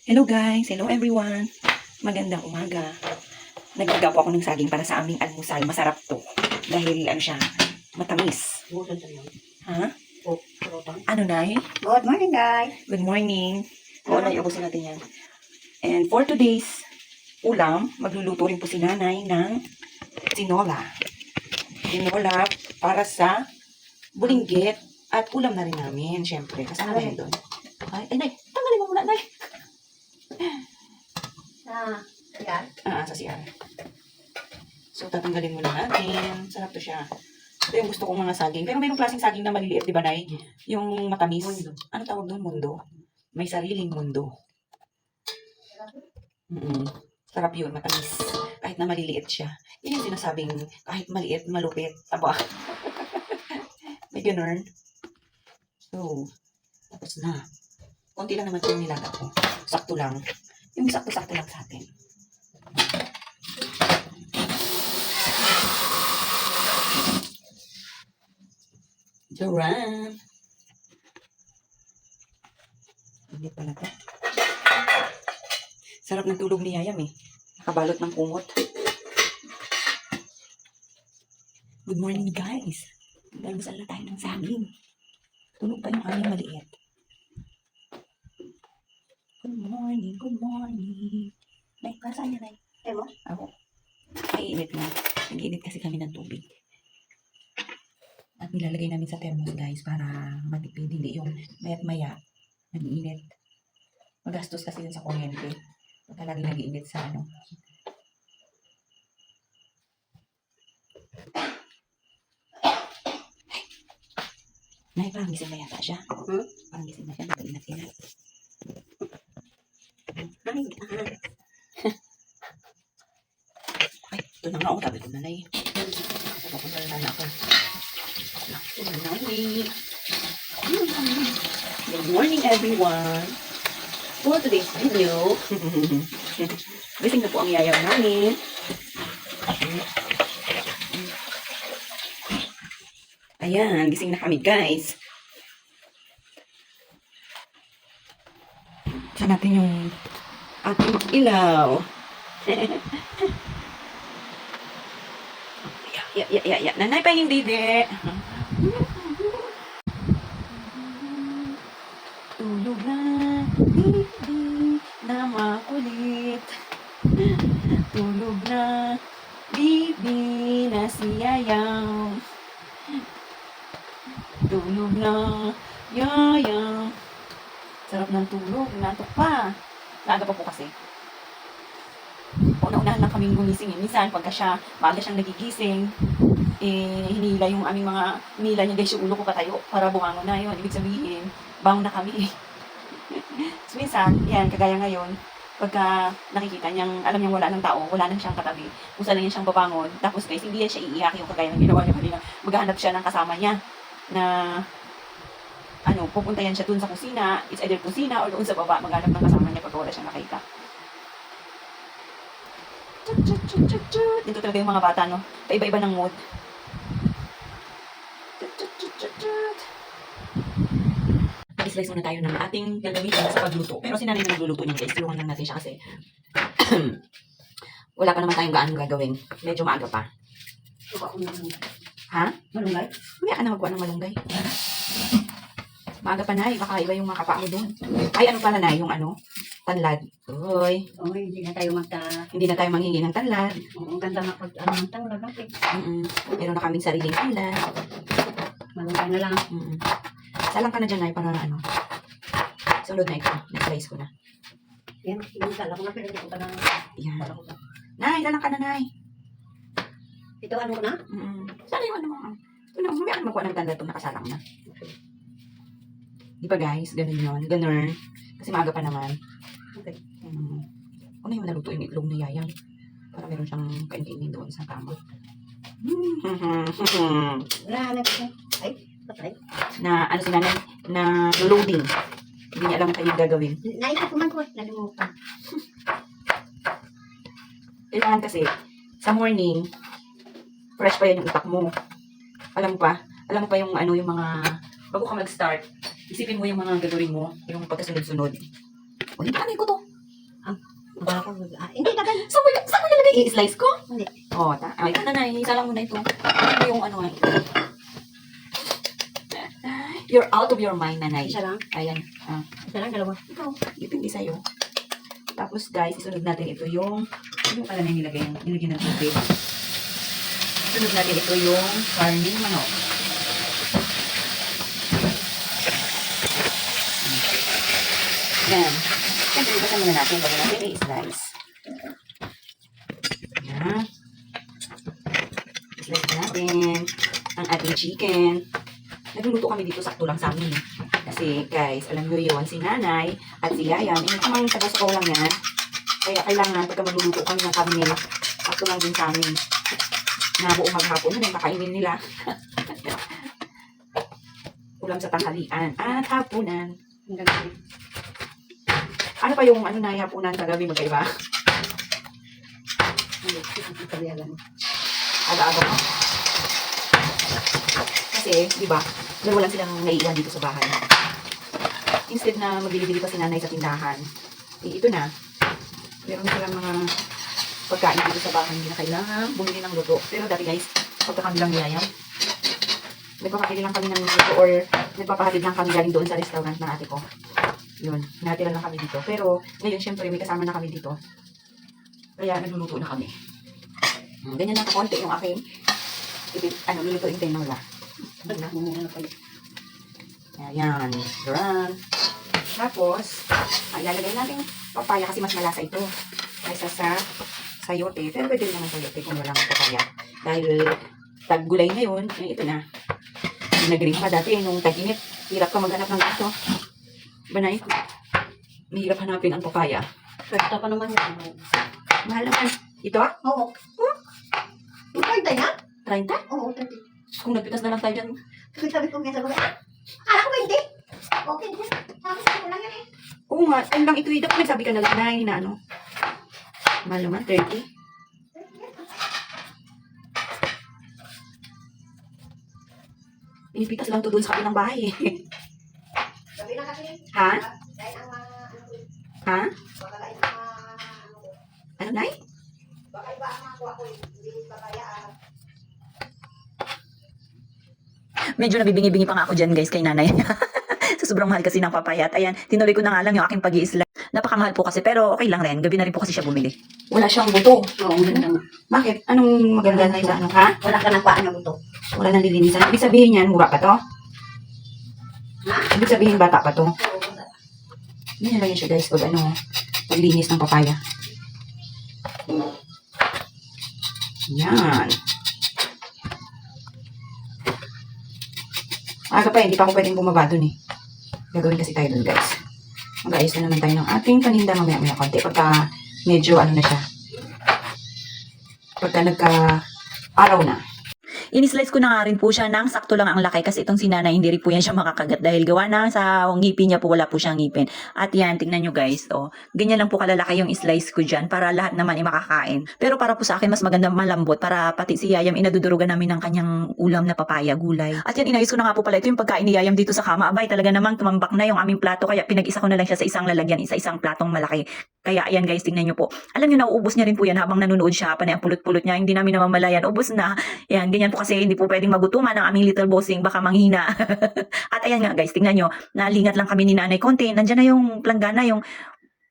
Hello guys, hello everyone. Magandang umaga. Naglagaw po ako ng saging para sa aming almusal. Masarap to. Dahil ano siya, matamis. Ha? Ano Nay? Good morning, guys. Good morning. Oo, Nay, ubusin natin yan. And for today's ulam, magluluto rin po si Nanay ng tinola. Tinola para sa bulinggit at ulam na rin namin, syempre. Kasama na yun doon. Ay, Nay, tanggalin mo muna, Nay. Yan. Sa CR. So, tatanggalin muna natin. Sarap to siya. Ito yung gusto kong mga saging. Pero mayroong klaseng saging na maliliit, di ba, Nay? Yung matamis. Mundo. Ano tawag doon? Mundo. May sariling mundo. Sarap yun, matamis. Kahit na maliliit siya. Yun yung sinasabing kahit maliit, malupit. Aba. May ganun. So, tapos na. Konti lang naman ito yung nilaga ko. Sakto lang. Yung sakto-sakto lang sa atin. Joran. Hindi pala ito. Sarap ng tulog ni Yayam eh. Nakabalot ng kumot. Good morning guys. Nagdalmasal na tayo ng saging. Tulog pa yung aming maliit. Good morning, good morning. Nay, para saan yan, Nay? Ewan. Ako. Ay, init na. Nag-init kasi kami ng tubig. At nilalagay namin sa thermos, guys, para matipid. Hindi yung mayat maya. Nag-iinit. Magastos kasi yun sa kuryente. Pagka lagi nag-iinit sa ano. Nay, parang gising na yata siya. Parang gising na siya. Nag-inat-inat. Ay, ito na nga ako. Tabi ko na, Nay. Papunta na ako. Good morning. Good morning, everyone. For today's video, gising na po ang yayaw namin. Ayan, gising na kami, guys. Saan natin yung ating ilaw? Ya. Nanay pa hindi de. Tulog na, bibi na makulit. Tulog na, bibi na si Yayang. Tulog na, Yayang. Sarap ng tulog, natok pa. Naaga pa po kasi. Una-unahan lang kaming gumising. Minsan, pagka siya, maaga siyang nagigising, hinila yung aming hinila niya guys yung ulo ko patayo para bumangon na yun. Ibig sabihin, bangon na kami. So, minsan, yan, kagaya ngayon, pagka nakikita niyang, alam niyang wala ng tao, wala nang siyang katabi, kung saan na yan siyang babangon, tapos guys, hindi yan siya iiyak yung kagaya ng ginawa niya kanina. Maghahanap siya ng kasama niya na pupunta yan siya dun sa kusina, it's either kusina or doon sa baba, maghanap ng kasama niya pag wala siya nakita. Dito talaga yung mga bata, no? Paiba-iba ng mood. Mag-slice muna tayo ng ating gagamitin sa pagluto. Pero si Nanay na nagluluto niya, guys. Tulungan lang natin siya kasi wala pa naman tayong gaano gagawin. Medyo maaga pa. Ha? Malunggay? Hindi ka na magkuha ng malunggay. Maaga pa, Nay. Baka iba yung mga kapa mo doon. Ay, ano pala, Nay? Yung tanlad. Uy. Hindi na tayo Hindi na tayo manghingi ng tanlad. Ang ganda na ng tanglad natin. Meron na kaming sariling tanlad. Malunggay na lang. Salang ka na dyan, Nay, para sunod na ito. Next ko na. Yan, yung dala ko na, pero hindi ko pa na. Yan. Nay, dalang ka na, Nay. Ito, ano ko na? Sana yung mo. Mamaya ka magkuha ng tanlad kung nakasalang na. Di ba, guys? Ganun yun. Ganun. Kasi maaga pa naman. Okay. Ano yung naluto yung itlog ni Yayang? Para meron siyang kainin doon sa kama. Wala na ko. Ay, patay. Na, si Nanay, na loading. Hindi niya alam kanyang gagawin. Naisip ko man ko, nalimutan. Kailangan kasi, sa morning, fresh pa yan yung utak mo. Alam mo pa yung yung mga, bago ka mag-start, isipin mo yung mga gagawin mo, yung pagkasunod-sunod. O, hindi ko to. Kala ko, hindi na ganyan. So, saan mo nalagay? I-slice ko? Hindi. Oh, ay, nanay, isa lang muna ito. Ito yung ano nga ito. You're out of your mind, nanay. Isa lang. Ayan. Isa lang, dalawa. Ito, depende sa'yo. Tapos, guys, isunod natin ito yung, ano pala na nilagay ng tubig. Isunod natin ito yung karning manok. Yan. Siyempre, basta muna natin bago natin i-slice. Yan. I-slice natin ang ating chicken. Nagluluto kami dito, sakto lang sa amin. Kasi, guys, alam nyo yun, si nanay at si yayan, tamang sabaw-sabaw lang yan. Kaya kailangan, pagka magluluto kami ng karne, sakto lang din sa amin. Na buong maghapon, na kakainin nila. Ulam sa tanghalian at hapunan. Ang ganda. Ano pa yung ano na hapunan kagabi magkaiba? Hindi, sabi alam. Aga-aga mo. Kasi, di ba, dalawa lang silang naiiwan dito sa bahay. Instead na magbili-bili pa si nanay sa tindahan, ito na. Meron silang mga pagkain dito sa bahay, hindi na kailangan bumili ng luto. Pero dati guys, pagka kami lang niyayam, nagpapakili lang kami ng luto or nagpapahatid lang kami galing doon sa restaurant ng ate ko. Yun, natira lang kami dito. Pero ngayon, syempre, may kasama na kami dito. Kaya nagluluto na kami. Ganyan lang kakonti yung aking lulutuin tayo na wala. Ayan, run. Tapos, ilalagay natin papaya kasi mas malasa ito kaysa sa sayote. Pero pwede naman sayote kung walang papaya. Dahil taggulay ngayon, ito na. Nag-green pa dati nung tag-init. Hirap ka maghanap ng ito. Banay, mahirap hanapin ang papaya. Pwede pa naman yun. Mahal naman. Ito? Oo. Yung 30 na? 30? Oo, 30. Kung nagpitas na lang tayo dyan. Sabi ko nga sa mga, akala ko 20. Okay, sabi ko lang yan eh. Oo nga, ayun lang ito. Dapat nagsabi ka na lang na ano. Mahal naman, 30. Pinipitas lang to doon sa kabilang bahay eh. Sabi na kasi. Ha? Dahil ang mga, Ha? baka dahil ang mga, Ano, Nay? baka iba ang mga kuha ko, hindi babayaan. Medyo nabibingi-bingi pa nga ako dyan guys kay nanay. Sa sobrang mahal kasi ng papaya. At ayan, tinuloy ko na nga lang yung aking pag-i-slice. Napakamahal po kasi pero okay lang rin. Gabi na rin po kasi siya bumili. Wala siyang buto. Oo, maganda mo. Bakit? Anong maganda na sa ano, ha? Wala ka ng paan na buto. Wala nang lilinisan. Ibig sabihin yan, mura pa to? Ha? Ibig sabihin, bata pa to? Oo, wala. Yan lang yun siya guys. Pag ano, paglinis ng papaya. Yan. Aga pa, hindi pa ako pwedeng bumaba dun eh. Gagawin kasi tayo dun guys. Mag-ayos na naman tayo ng ating paninda mamaya-maya konti. Pagka medyo ano na siya. Pagka nagka-araw na. Inislice ko na nga rin po siya ng sakto lang ang laki kasi itong sinanay hindi rin po yan siya makakagat dahil gawa na sa ngipin niya po wala po siyang ngipin. At yan, tingnan nyo guys, oh. Ganyan lang po kalalaki yung slice ko dyan para lahat naman ay makakain. Pero para po sa akin mas maganda malambot para pati si Yayam inadudurugan namin ng kanyang ulam na papaya, gulay. At yan, inayos ko na nga po pala ito yung pagkain ni Yayam dito sa kama. Abay, talaga namang tumambak na yung aming plato kaya pinag-isa ko na lang siya sa isang lalagyan, isa-isang platong malaki. Kaya ayan guys, tingnan nyo po. Alam nyo, nauubos niya rin po yan habang nanonood siya. Panay ang pulot-pulot niya. Hindi namin namamalayan. Ubos na. Yan, ganyan po kasi hindi po pwedeng magutuman ang aming little bossing. Baka manghina. At ayan nga guys, tingnan nyo. Nalingat lang kami ni nanay konti. Nandyan na yung planggana, yung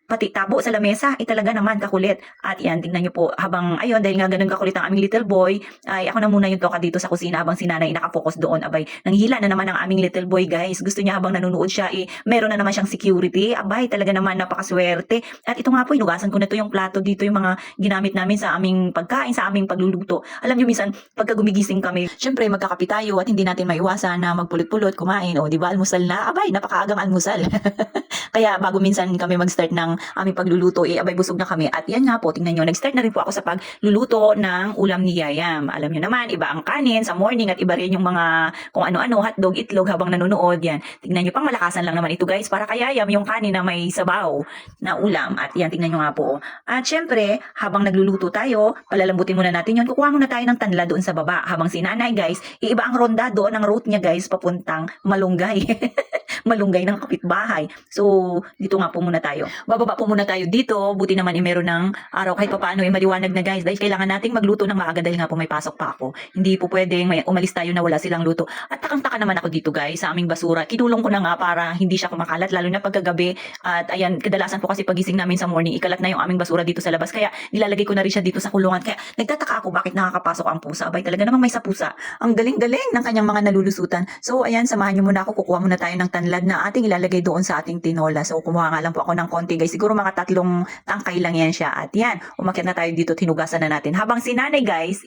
pati tabo sa lamesa, talaga naman kakulit. At yan, tingnan nyo po, habang, ayun, dahil nga ganun kakulit ang aming little boy, ay ako na muna yung toka dito sa kusina habang si nanay nakafocus doon. Abay, nanghila na naman ang aming little boy, guys. Gusto niya habang nanonood siya, meron na naman siyang security. Abay, talaga naman napakaswerte. At ito nga po, inugasan ko na to yung plato dito, yung mga ginamit namin sa aming pagkain, sa aming pagluluto. Alam nyo, minsan, pagka gumigising kami, syempre, magkakapi tayo at hindi natin maiwasan na magpulot-pulot, kumain. O, di ba, almusal na? Abay, napakaagang almusal. Kaya bago minsan kami mag-start ng aming pagluluto, abay busog na kami. At yan nga po, tingnan nyo, nag-start na rin po ako sa pagluluto ng ulam ni Yayam. Alam nyo naman, iba ang kanin sa morning at iba rin yung mga kung ano-ano, hotdog, itlog habang nanonood. Yan. Tingnan nyo, pang malakasan lang naman ito guys, para kay Yayam yung kanin na may sabaw na ulam. At yan, tingnan nyo nga po. At syempre, habang nagluluto tayo, palalambutin muna natin yun. Kukuha muna tayo ng tanla doon sa baba. Habang si nanay guys, iiba ang ronda doon, ang route niya guys, papuntang Malunggay. Malunggay ng kapitbahay. So, dito nga po muna tayo. Bababa Bababa po muna tayo dito. Buti naman meron ng araw kahit papaano maliwanag na guys. Dahil kailangan nating magluto ng maaga dahil nga po may pasok pa ako. Hindi po pwedeng umalis tayo na wala silang luto. At takang-taka naman ako dito guys sa aming basura. Kinulong ko na nga para hindi siya kumakalat lalo na pagkagabi. At ayan, kadalasan po kasi pagising namin sa morning, ikalat na yung aming basura dito sa labas. Kaya nilalagay ko na rin siya dito sa kulungan. Kaya nagtataka ako bakit nakakapasok ang pusa. Abay talaga namang may sa pusa. Ang galing-galing ng kanyang mga nalulusutan. So ayan, samahan niyo muna ako. Kukuha muna tayo ng tanlad na ating ilalagay doon sa ating tinola. So kumuha nga lang po ako ng konti guys. Siguro mga 3 tangkay lang yan siya. At yan, umakyat na tayo dito, tinugasan na natin. Habang si nanay guys,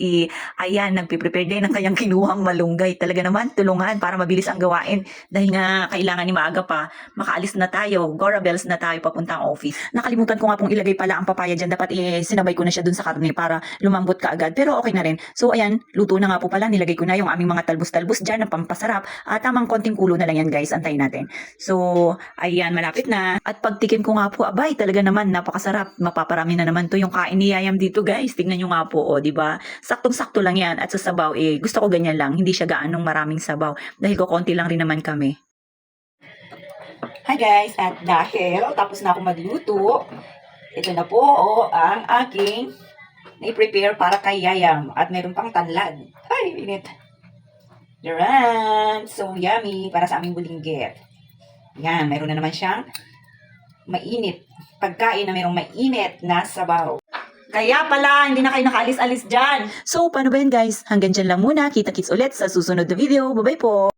ayan, nagpiprepare din ng kanyang kinuhang malunggay. Talaga naman, tulungan para mabilis ang gawain. Dahil nga, kailangan ni maaga pa, makaalis na tayo, Gora Bells na tayo papuntang office. Nakalimutan ko nga pong ilagay pala ang papaya dyan. Dapat sinabay ko na siya dun sa karne para lumambot ka agad. Pero okay na rin. So ayan, luto na nga po pala. Nilagay ko na yung aming mga talbos-talbos dyan na pampasarap. At tamang konting kulo na lang yan guys. Antayin natin. So, ayan, malapit na. At pagtikim ko nga po, abay, talaga naman, napakasarap. Mapaparami na naman to yung kain ni Yayam dito guys. Tignan nyo nga po, o, diba? Saktong-sakto lang yan. At sa sabaw, gusto ko ganyan lang. Hindi siya gaanong maraming sabaw. Dahil ko konti lang rin naman kami. Hi guys, at dahil tapos na ako magluto, ito na po ang aking na-prepare para kay Yayam. At meron pang tanlad. Ay, init. Duran! So yummy para sa aming bulinggit. Yan, meron na naman siyang mainit. Pagkain na merong mainit na sabaw. Kaya pala, hindi na kayo nakaalis-alis dyan. So, paano ba yan guys? Hanggang dyan lang muna. Kita-kits ulit sa susunod na video. Bye-bye po!